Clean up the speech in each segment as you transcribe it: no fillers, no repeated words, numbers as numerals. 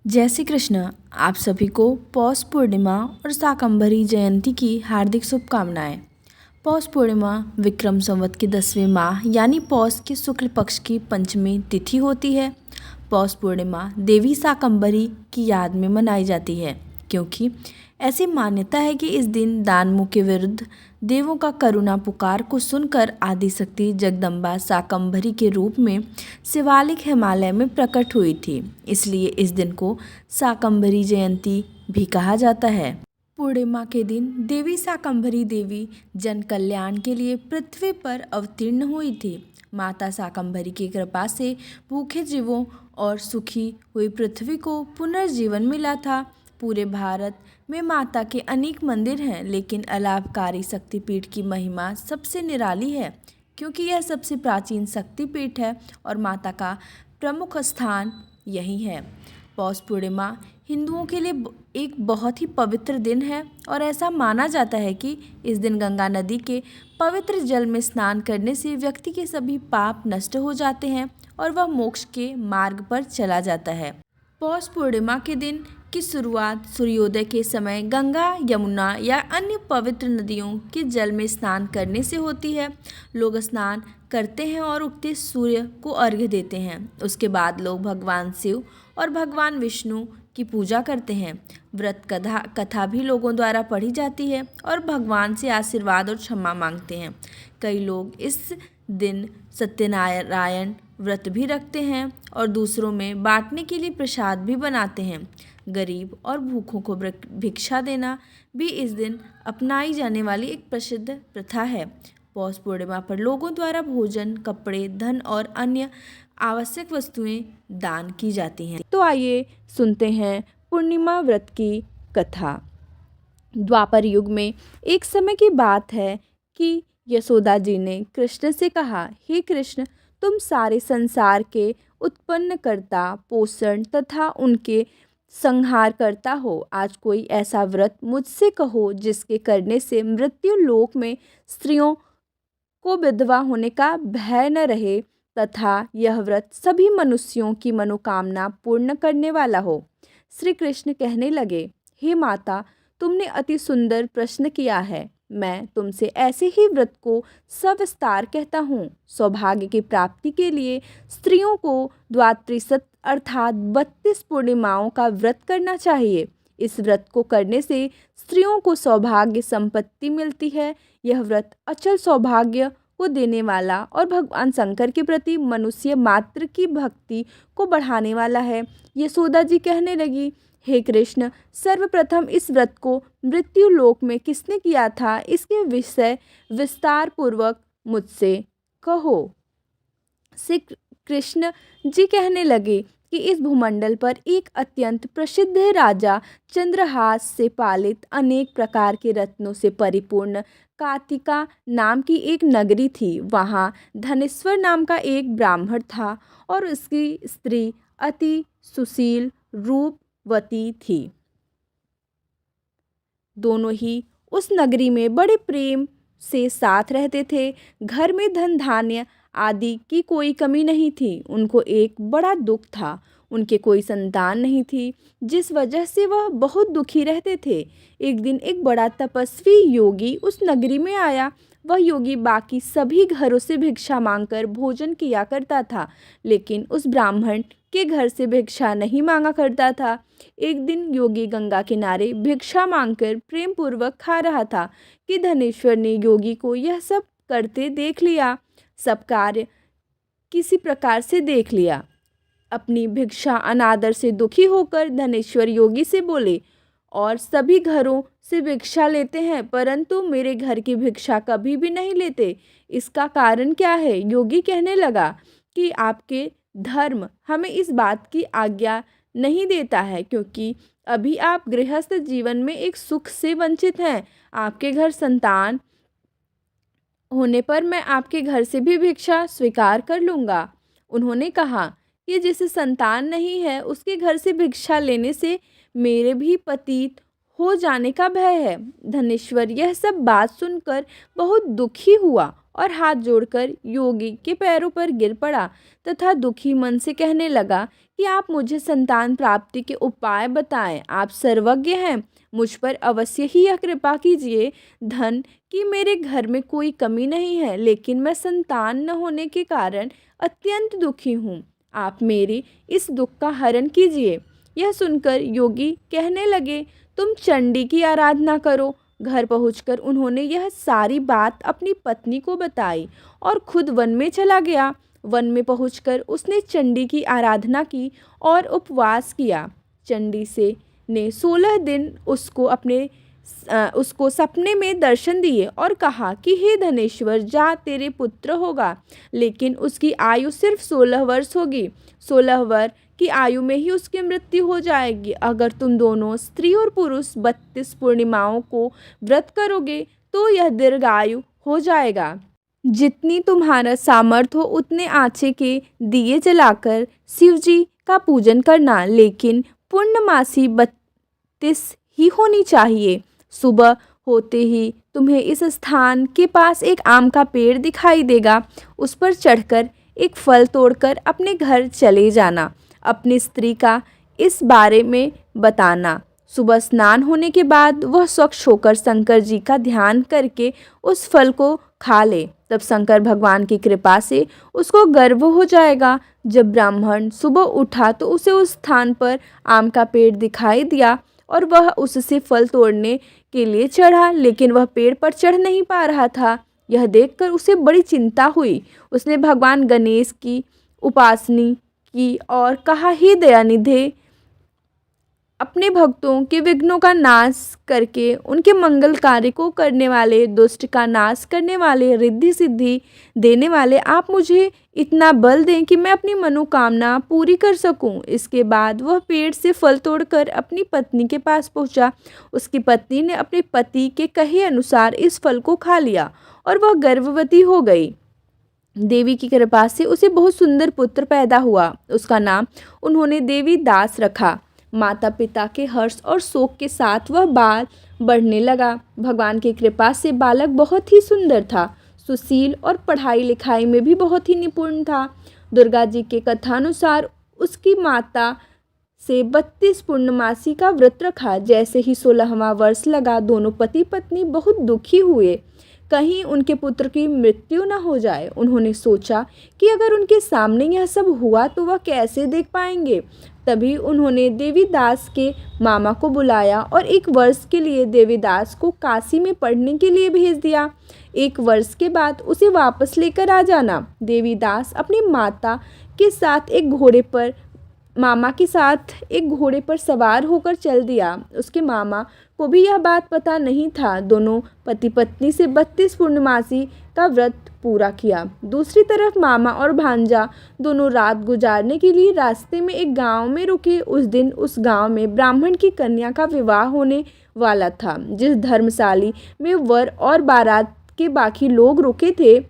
जय श्री कृष्ण। आप सभी को पौष पूर्णिमा और शाकंभरी जयंती की हार्दिक शुभकामनाएं। पौष पूर्णिमा विक्रम संवत के 10वें माह यानी पौष के शुक्ल पक्ष की पंचमी तिथि होती है। पौष पूर्णिमा देवी शाकंभरी की याद में मनाई जाती है, क्योंकि ऐसी मान्यता है कि इस दिन दानवों के विरुद्ध देवों का करुणा पुकार को सुनकर आदिशक्ति जगदम्बा शाकंभरी के रूप में शिवालिक हिमालय में प्रकट हुई थी। इसलिए इस दिन को शाकंभरी जयंती भी कहा जाता है। पूर्णिमा के दिन देवी शाकंभरी देवी जन कल्याण के लिए पृथ्वी पर अवतीर्ण हुई थी। माता शाकंभरी की कृपा से भूखे जीवों और सुखी हुई पृथ्वी को पुनर्जीवन मिला था। पूरे भारत में माता के अनेक मंदिर हैं, लेकिन अलाभकारी शक्तिपीठ की महिमा सबसे निराली है, क्योंकि यह सबसे प्राचीन शक्तिपीठ है और माता का प्रमुख स्थान यही है। पौष पूर्णिमा हिंदुओं के लिए एक बहुत ही पवित्र दिन है और ऐसा माना जाता है कि इस दिन गंगा नदी के पवित्र जल में स्नान करने से व्यक्ति के सभी पाप नष्ट हो जाते हैं और वह मोक्ष के मार्ग पर चला जाता है। पौष पूर्णिमा के दिन की शुरुआत सूर्योदय के समय गंगा, यमुना या अन्य पवित्र नदियों के जल में स्नान करने से होती है। लोग स्नान करते हैं और उगते सूर्य को अर्घ्य देते हैं। उसके बाद लोग भगवान शिव और भगवान विष्णु की पूजा करते हैं। व्रत कथा भी लोगों द्वारा पढ़ी जाती है और भगवान से आशीर्वाद और क्षमा मांगते हैं। कई लोग इस दिन सत्यनारायण व्रत भी रखते हैं और दूसरों में बांटने के लिए प्रसाद भी बनाते हैं। गरीब और भूखों को भिक्षा देना भी इस दिन अपनाई जाने वाली एक प्रसिद्ध प्रथा है। पौष पूर्णिमा पर लोगों द्वारा भोजन, कपड़े, धन और अन्य आवश्यक वस्तुएं दान की जाती हैं। तो आइए सुनते हैं पूर्णिमा व्रत की कथा। द्वापर युग में एक समय की बात है कि यशोदा जी ने कृष्ण से कहा, हे कृष्ण, तुम सारे संसार के उत्पन्नकर्ता, पोषण तथा उनके संहार करता हो। आज कोई ऐसा व्रत मुझसे कहो जिसके करने से मृत्यु लोक में स्त्रियों को विधवा होने का भय न रहे तथा यह व्रत सभी मनुष्यों की मनोकामना पूर्ण करने वाला हो। श्री कृष्ण कहने लगे, हे माता, तुमने अति सुंदर प्रश्न किया है। मैं तुमसे ऐसे ही व्रत को सविस्तार कहता हूँ। सौभाग्य की प्राप्ति के लिए स्त्रियों को द्वात्रिशत अर्थात 32 पूर्णिमाओं का व्रत करना चाहिए। इस व्रत को करने से स्त्रियों को सौभाग्य संपत्ति मिलती है। यह व्रत अचल सौभाग्य को देने वाला और भगवान शंकर के प्रति मनुष्य मात्र की भक्ति को बढ़ाने वाला है। यशोदा जी कहने लगी, हे कृष्ण, सर्वप्रथम इस व्रत को मृत्यु लोक में किसने किया था, इसके विषय विस्तार पूर्वक मुझसे कहो। श्री कृष्ण जी कहने लगे कि इस भूमंडल पर एक अत्यंत प्रसिद्ध राजा चंद्रहास से पालित अनेक प्रकार के रत्नों से परिपूर्ण कातिका नाम की एक नगरी थी। वहाँ धनेश्वर नाम का एक ब्राह्मण था और उसकी स्त्री अति सुशील रूपवती थी। दोनों ही उस नगरी में बड़े प्रेम से साथ रहते थे। घर में धन धान्य आदि की कोई कमी नहीं थी। उनको एक बड़ा दुख था, उनके कोई संतान नहीं थी, जिस वजह से वह बहुत दुखी रहते थे। एक दिन एक बड़ा तपस्वी योगी उस नगरी में आया। वह योगी बाकी सभी घरों से भिक्षा मांगकर भोजन किया करता था, लेकिन उस ब्राह्मण के घर से भिक्षा नहीं मांगा करता था। एक दिन योगी गंगा किनारे भिक्षा मांगकर प्रेम पूर्वक खा रहा था कि धनेश्वर ने योगी को यह सब करते देख लिया। सब कार्य किसी प्रकार से देख लिया। अपनी भिक्षा अनादर से दुखी होकर धनेश्वर योगी से बोले, और सभी घरों से भिक्षा लेते हैं, परंतु मेरे घर की भिक्षा कभी भी नहीं लेते। इसका कारण क्या है? योगी कहने लगा कि आपके धर्म हमें इस बात की आज्ञा नहीं देता है, क्योंकि अभी आप गृहस्थ जीवन में एक सुख से वंचित हैं। आपके घर संतान होने पर मैं आपके घर से भी भिक्षा स्वीकार कर लूँगा। उन्होंने कहा कि जिसे संतान नहीं है उसके घर से भिक्षा लेने से मेरे भी पतित हो जाने का भय है। धनेश्वर यह सब बात सुनकर बहुत दुखी हुआ और हाथ जोड़कर योगी के पैरों पर गिर पड़ा तथा दुखी मन से कहने लगा कि आप मुझे संतान प्राप्ति के उपाय बताएं। आप सर्वज्ञ हैं, मुझ पर अवश्य ही यह कृपा कीजिए। धन की मेरे घर में कोई कमी नहीं है, लेकिन मैं संतान न होने के कारण अत्यंत दुखी हूँ। आप मेरे इस दुख का हरण कीजिए। यह सुनकर योगी कहने लगे, तुम चंडी की आराधना करो। घर पहुंचकर उन्होंने यह सारी बात अपनी पत्नी को बताई और खुद वन में चला गया। वन में पहुंचकर उसने चंडी की आराधना की और उपवास किया। चंडी से ने 16 दिन उसको सपने में दर्शन दिए और कहा कि हे धनेश्वर, जा, तेरे पुत्र होगा, लेकिन उसकी आयु सिर्फ 16 वर्ष होगी। 16 वर्ष की आयु में ही उसकी मृत्यु हो जाएगी। अगर तुम दोनों स्त्री और पुरुष 32 पूर्णिमाओं को व्रत करोगे तो यह दीर्घायु हो जाएगा। जितनी तुम्हारा सामर्थ्य हो उतने आँचे के दिए जलाकर शिव जी का पूजन करना, लेकिन पूर्णमासी 32 ही होनी चाहिए। सुबह होते ही तुम्हें इस स्थान के पास एक आम का पेड़ दिखाई देगा। उस पर चढ़कर एक फल तोड़कर अपने घर चले जाना। अपनी स्त्री का इस बारे में बताना। सुबह स्नान होने के बाद वह स्वच्छ होकर शंकर जी का ध्यान करके उस फल को खा ले। तब शंकर भगवान की कृपा से उसको गर्व हो जाएगा। जब ब्राह्मण सुबह उठा तो उसे उस स्थान पर आम का पेड़ दिखाई दिया और वह उससे फल तोड़ने के लिए चढ़ा, लेकिन वह पेड़ पर चढ़ नहीं पा रहा था। यह देखकर उसे बड़ी चिंता हुई। उसने भगवान गणेश की उपासना की और कहा, हे दयानिधे, अपने भक्तों के विघ्नों का नाश करके उनके मंगल कार्य को करने वाले, दुष्ट का नाश करने वाले, रिद्धि सिद्धि देने वाले, आप मुझे इतना बल दें कि मैं अपनी मनोकामना पूरी कर सकूं। इसके बाद वह पेड़ से फल तोड़कर अपनी पत्नी के पास पहुंचा। उसकी पत्नी ने अपने पति के कहे अनुसार इस फल को खा लिया और वह गर्भवती हो गई। देवी की कृपा से उसे बहुत सुंदर पुत्र पैदा हुआ। उसका नाम उन्होंने देवी दास रखा। माता पिता के हर्ष और शोक के साथ वह बाल बढ़ने लगा। भगवान की कृपा से बालक बहुत ही सुंदर था, सुशील और पढ़ाई लिखाई में भी बहुत ही निपुण था। दुर्गा जी के कथानुसार उसकी माता से 32 पूर्णमासी का व्रत रखा। जैसे ही 16वां वर्ष लगा, दोनों पति पत्नी बहुत दुखी हुए, कहीं उनके पुत्र की मृत्यु न हो जाए। उन्होंने सोचा कि अगर उनके सामने यह सब हुआ तो वह कैसे देख पाएंगे। तभी उन्होंने देवीदास के मामा को बुलाया और 1 वर्ष के लिए देवीदास को काशी में पढ़ने के लिए भेज दिया। 1 वर्ष के बाद उसे वापस लेकर आ जाना। देवीदास अपनी मामा के साथ एक घोड़े पर सवार होकर चल दिया। उसके मामा को भी यह बात पता नहीं था। दोनों पति पत्नी से 32 पूर्णमासी का व्रत पूरा किया। दूसरी तरफ मामा और भांजा दोनों रात गुजारने के लिए रास्ते में एक गांव में रुके। उस दिन उस गांव में ब्राह्मण की कन्या का विवाह होने वाला था। जिस धर्मशाली में वर और बारात के बाकी लोग रुके थे,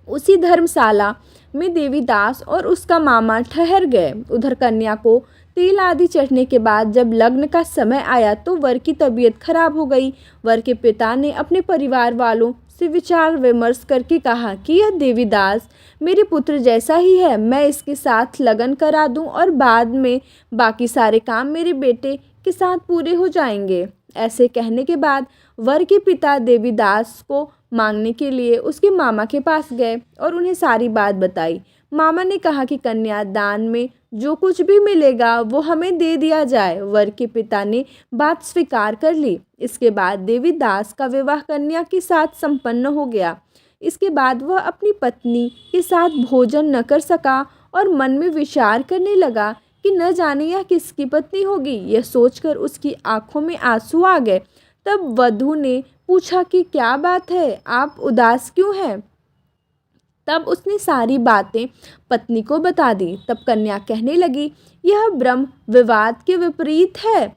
उसी धर्मशाला में देवीदास और उसका मामा ठहर गए। उधर कन्या को तेल आदि चढ़ने के बाद जब लग्न का समय आया तो वर की तबीयत खराब हो गई। वर के पिता ने अपने परिवार वालों से विचार विमर्श करके कहा कि यह देवीदास मेरे पुत्र जैसा ही है, मैं इसके साथ लगन करा दूं और बाद में बाकी सारे काम मेरे बेटे के साथ पूरे हो जाएंगे। ऐसे कहने के बाद वर के पिता देवीदास को मांगने के लिए उसके मामा के पास गए और उन्हें सारी बात बताई। मामा ने कहा कि कन्या दान में जो कुछ भी मिलेगा वो हमें दे दिया जाए। वर के पिता ने बात स्वीकार कर ली। इसके बाद देवीदास का विवाह कन्या के साथ संपन्न हो गया। इसके बाद वह अपनी पत्नी के साथ भोजन न कर सका और मन में विचार करने लगा कि न जाने यह किसकी पत्नी होगी। यह सोचकर उसकी आंखों में आंसू आ गए। तब वधू ने पूछा कि क्या बात है, आप उदास क्यों हैं? तब उसने सारी बातें पत्नी को बता दी। तब कन्या कहने लगी, यह ब्रह्म विवाद के विपरीत है।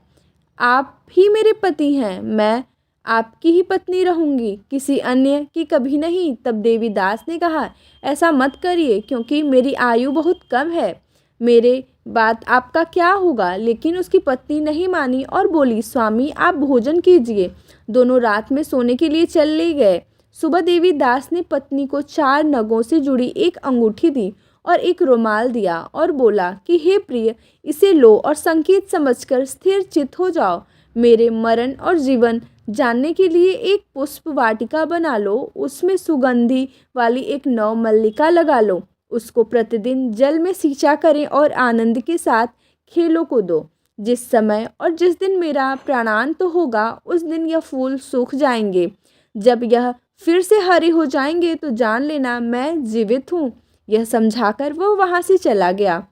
आप ही मेरे पति हैं, मैं आपकी ही पत्नी रहूंगी, किसी अन्य की कभी नहीं। तब देवीदास ने कहा, ऐसा मत करिए, क्योंकि मेरी आयु बहुत कम है, मेरे बात आपका क्या होगा। लेकिन उसकी पत्नी नहीं मानी और बोली, स्वामी आप भोजन कीजिए। दोनों रात में सोने के लिए चले गए। सुबह देवीदास ने पत्नी को 4 नगों से जुड़ी एक अंगूठी दी और एक रुमाल दिया और बोला कि हे प्रिय, इसे लो और संकेत समझकर स्थिर चित्त हो जाओ। मेरे मरण और जीवन जानने के लिए एक पुष्प वाटिका बना लो, उसमें सुगंधि वाली एक नव मल्लिका लगा लो, उसको प्रतिदिन जल में सींचा करें और आनंद के साथ खेलो कूदो। जिस समय और जिस दिन मेरा प्राणांत होगा उस दिन यह फूल सूख जाएंगे। जब यह फिर से हरे हो जाएंगे तो जान लेना मैं जीवित हूँ। यह समझाकर वह वहाँ से चला गया।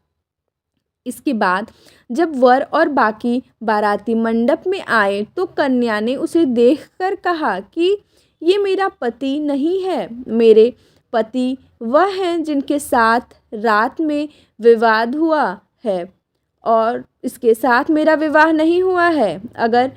इसके बाद जब वर और बाकी बाराती मंडप में आए तो कन्या ने उसे देखकर कहा कि ये मेरा पति नहीं है, मेरे पति वह हैं जिनके साथ रात में विवाद हुआ है और इसके साथ मेरा विवाह नहीं हुआ है। अगर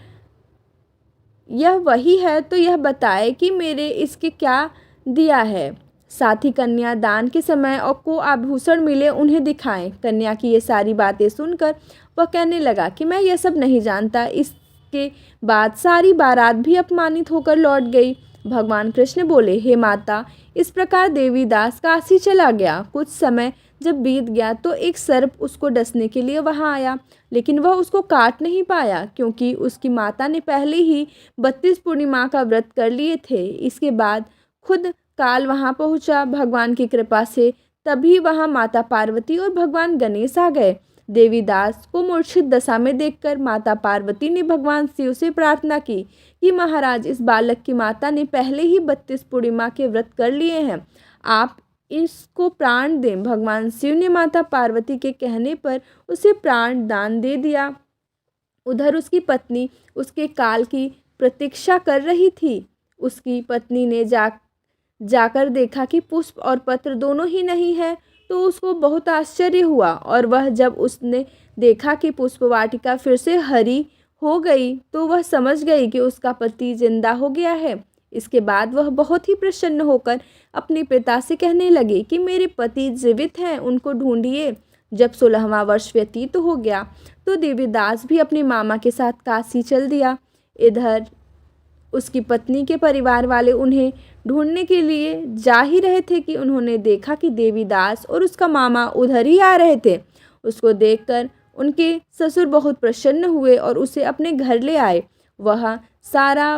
यह वही है तो यह बताए कि मेरे इसके क्या दिया है। साथ ही कन्या दान के समय और को आभूषण मिले उन्हें दिखाएं। कन्या की ये सारी बातें सुनकर वह कहने लगा कि मैं यह सब नहीं जानता। इसके बाद सारी बारात भी अपमानित होकर लौट गई। भगवान कृष्ण बोले, हे माता, इस प्रकार देवीदास काशी चला गया। कुछ समय जब बीत गया तो एक सर्प उसको डसने के लिए वहां आया, लेकिन वह उसको काट नहीं पाया क्योंकि उसकी माता ने पहले ही 32 पूर्णिमा का व्रत कर लिए थे। इसके बाद खुद काल वहां पहुंचा। भगवान की कृपा से तभी वहां माता पार्वती और भगवान गणेश आ गए। देवीदास को मूर्छित दशा में देखकर माता पार्वती ने भगवान शिव से प्रार्थना की कि महाराज, इस बालक की माता ने पहले ही 32 पूर्णिमा के व्रत कर लिए हैं, आप इसको प्राण दें। भगवान शिव ने माता पार्वती के कहने पर उसे प्राण दान दे दिया। उधर उसकी पत्नी उसके काल की प्रतीक्षा कर रही थी। उसकी पत्नी ने जाकर देखा कि पुष्प और पत्र दोनों ही नहीं है तो उसको बहुत आश्चर्य हुआ और वह जब उसने देखा कि पुष्प वाटिका फिर से हरी हो गई तो वह समझ गई कि उसका पति जिंदा हो गया है। इसके बाद वह बहुत ही प्रसन्न होकर अपने पिता से कहने लगी कि मेरे पति जीवित हैं, उनको ढूंढिए। जब 16वां वर्ष व्यतीत हो गया तो देवीदास भी अपने मामा के साथ काशी चल दिया। इधर उसकी पत्नी के परिवार वाले उन्हें ढूंढने के लिए जा ही रहे थे कि उन्होंने देखा कि देवीदास और उसका मामा उधर ही आ रहे थे। उसको देखकर उनके ससुर बहुत प्रसन्न हुए और उसे अपने घर ले आए। वह सारा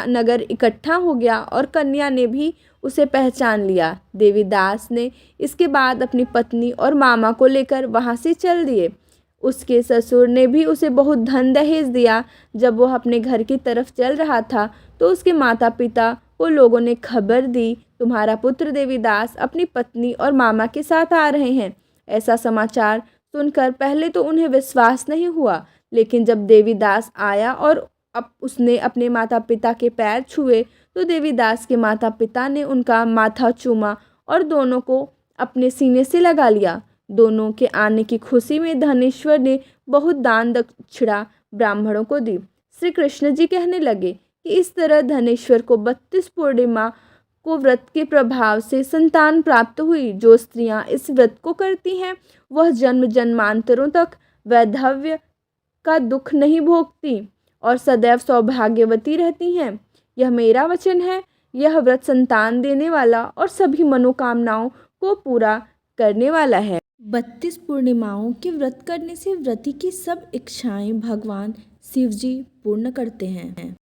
नगर इकट्ठा हो गया और कन्या ने भी उसे पहचान लिया। देवीदास ने इसके बाद अपनी पत्नी और मामा को लेकर वहाँ से चल दिए। उसके ससुर ने भी उसे बहुत धन दहेज दिया। जब वह अपने घर की तरफ चल रहा था तो उसके माता पिता को लोगों ने खबर दी, तुम्हारा पुत्र देवीदास अपनी पत्नी और मामा के साथ आ रहे हैं। ऐसा समाचार सुनकर पहले तो उन्हें विश्वास नहीं हुआ, लेकिन जब देवीदास आया और अब उसने अपने माता पिता के पैर छुए तो देवीदास के माता पिता ने उनका माथा चूमा और दोनों को अपने सीने से लगा लिया। दोनों के आने की खुशी में धनेश्वर ने बहुत दान दक्षिणा ब्राह्मणों को दी। श्री कृष्ण जी कहने लगे कि इस तरह धनेश्वर को 32 पूर्णिमा को व्रत के प्रभाव से संतान प्राप्त हुई। जो स्त्रियां इस व्रत को करती हैं वह जन्म जन्मांतरों तक वैधव्य का दुख नहीं भोगती और सदैव सौभाग्यवती रहती हैं। यह मेरा वचन है। यह व्रत संतान देने वाला और सभी मनोकामनाओं को पूरा करने वाला है। 32 पूर्णिमाओं के व्रत करने से व्रती की सब इच्छाएं भगवान शिव जी पूर्ण करते हैं।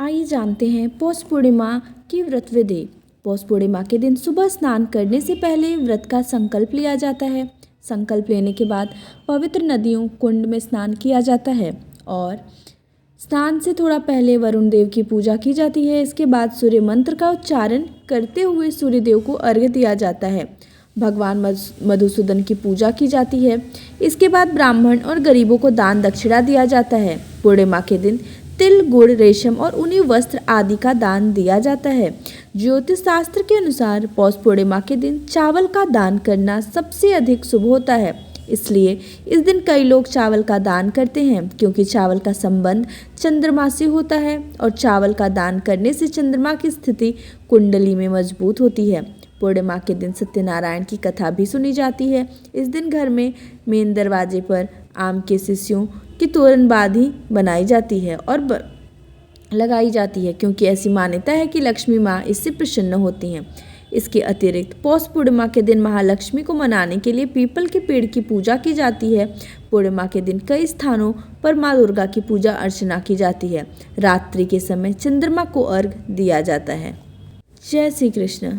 आइए जानते हैं पौष पूर्णिमा की व्रत विधि। पौष पूर्णिमा के दिन सुबह स्नान करने से पहले व्रत का संकल्प लिया जाता है। संकल्प लेने के बाद पवित्र नदियों कुंड में स्नान किया जाता है और स्नान से थोड़ा पहले वरुण देव की पूजा की जाती है। इसके बाद सूर्य मंत्र का उच्चारण करते हुए सूर्य देव को अर्घ्य दिया जाता है। भगवान मधुसूदन की पूजा की जाती है। इसके बाद ब्राह्मण और गरीबों को दान दक्षिणा दिया जाता है। पूर्णिमा के दिन तिल, गुड़, रेशम और ऊनी वस्त्र आदि का दान दिया जाता है। ज्योतिष शास्त्र के अनुसार पौष पूर्णिमा के दिन चावल का दान करना सबसे अधिक शुभ होता है। इसलिए इस दिन कई लोग चावल का दान करते हैं, क्योंकि चावल का संबंध चंद्रमा से होता है और चावल का दान करने से चंद्रमा की स्थिति कुंडली में मजबूत होती है। पूर्णिमा के दिन सत्यनारायण की कथा भी सुनी जाती है। इस दिन घर में मेन दरवाजे पर आम के शीशियों की तोरणबाजी बनाई जाती है और लगाई जाती है, क्योंकि ऐसी मान्यता है कि लक्ष्मी माँ इससे प्रसन्न होती हैं। इसके अतिरिक्त पौष पूर्णिमा के दिन महालक्ष्मी को मनाने के लिए पीपल के पेड़ की पूजा की जाती है। पूर्णिमा के दिन कई स्थानों पर माँ दुर्गा की पूजा अर्चना की जाती है। रात्रि के समय चंद्रमा को अर्घ दिया जाता है। जय श्री कृष्ण।